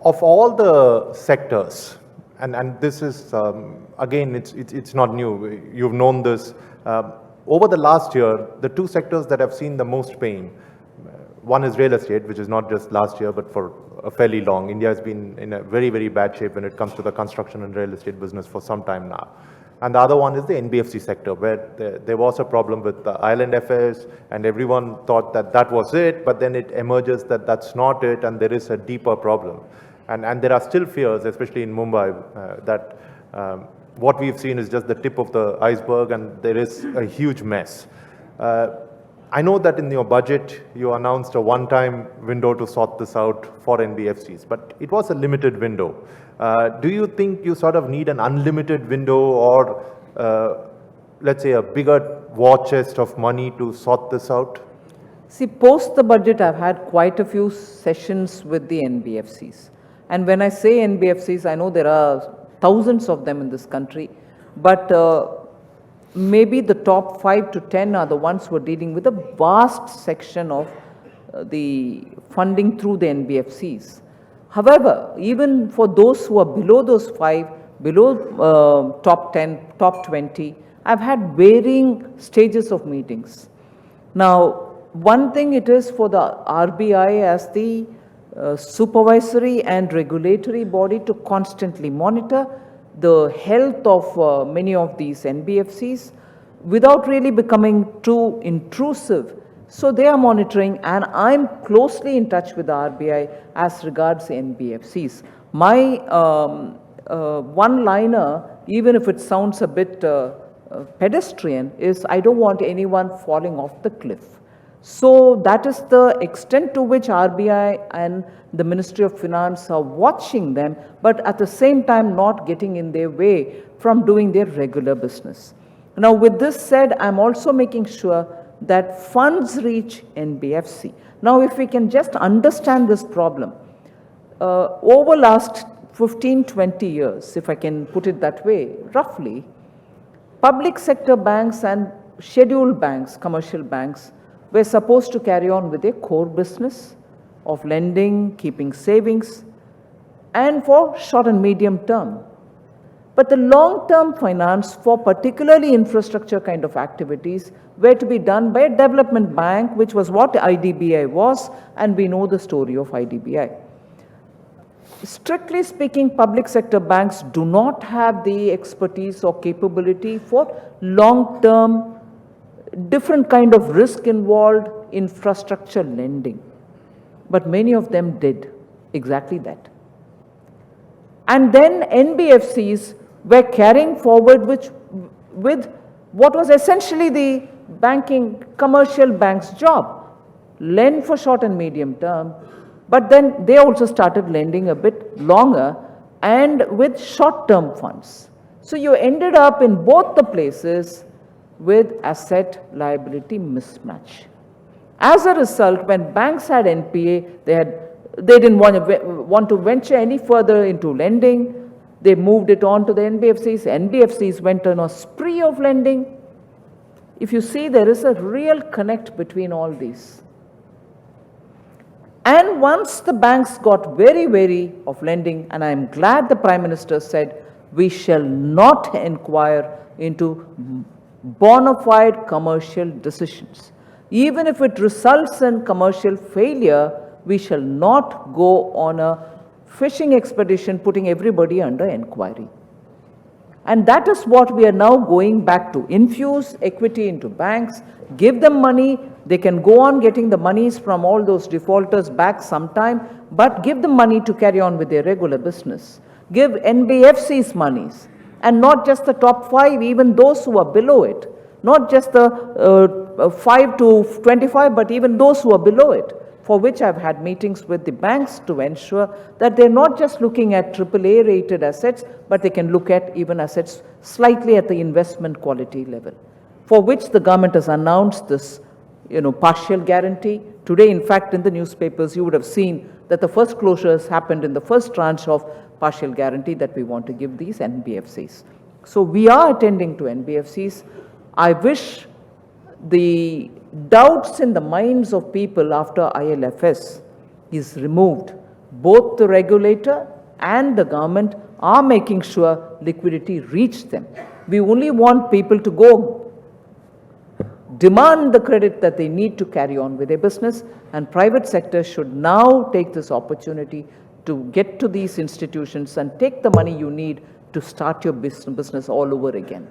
of all the sectors, and this is, again, it's not new, you've known this, over the last year, the two sectors that have seen the most pain, one is real estate, which is not just last year, but for a fairly long. India has been in a very, very bad shape when it comes to the construction and real estate business for some time now. And the other one is the NBFC sector, where there was a problem with the island affairs, and everyone thought that that was it, but then it emerges that that's not it, and there is a deeper problem. And there are still fears, especially in Mumbai, that what we've seen is just the tip of the iceberg, and there is a huge mess. I know that in your budget, you announced a one-time window to sort this out for NBFCs, but it was a limited window. Do you think you sort of need an unlimited window, or let's say a bigger war chest of money to sort this out? See, post the budget, I've had quite a few sessions with the NBFCs. And when I say NBFCs, I know there are thousands of them in this country, but maybe the top 5 to 10 are the ones who are dealing with a vast section of the funding through the NBFCs. However, even for those who are below those 5, below top 10, top 20, I've had varying stages of meetings. Now, one thing it is for the RBI as the supervisory and regulatory body to constantly monitor the health of many of these NBFCs without really becoming too intrusive. So they are monitoring, and I'm closely in touch with the RBI as regards NBFCs. My one-liner, even if it sounds a bit pedestrian, is I don't want anyone falling off the cliff. So that is the extent to which RBI and the Ministry of Finance are watching them, but at the same time not getting in their way from doing their regular business. Now, with this said, I'm also making sure that funds reach NBFC. Now, if we can just understand this problem, over last 15, 20 years, if I can put it that way, roughly, public sector banks and scheduled banks, commercial banks, were supposed to carry on with their core business of lending, keeping savings, and for short and medium term. But the long-term finance for particularly infrastructure kind of activities were to be done by a development bank, which was what IDBI was, and we know the story of IDBI. Strictly speaking, public sector banks do not have the expertise or capability for long-term, different kind of risk involved infrastructure lending. But many of them did exactly that. And then NBFCs were carrying forward with what was essentially the banking, commercial bank's job, lend for short and medium term, but then they also started lending a bit longer and with short-term funds. So you ended up in both the places with asset liability mismatch. As a result, when banks had NPA, they didn't want to venture any further into lending. They moved it on to the NBFCs. NBFCs went on a spree of lending. If you see, there is a real connect between all these. And once the banks got very wary of lending, and I'm glad the Prime Minister said, we shall not inquire into bona fide commercial decisions. Even if it results in commercial failure, we shall not go on a fishing expedition putting everybody under inquiry. And that is what we are now going back to. Infuse equity into banks, give them money. They can go on getting the monies from all those defaulters back sometime, but give them money to carry on with their regular business. Give NBFCs monies, and not just the top 5, even those who are below it. Not just the 5 to 25, but even those who are below it, for which I've had meetings with the banks to ensure that they're not just looking at AAA rated assets, but they can look at even assets slightly at the investment quality level, for which the government has announced this, partial guarantee. Today, in fact, in the newspapers, you would have seen that the first closures happened in the first tranche of partial guarantee that we want to give these NBFCs. So we are attending to NBFCs. I wish the doubts in the minds of people after ILFS is removed. both the regulator and the government are making sure liquidity reach them. We only want people to go demand the credit that they need to carry on with their business, and private sector should now take this opportunity to get to these institutions and take the money you need to start your business all over again.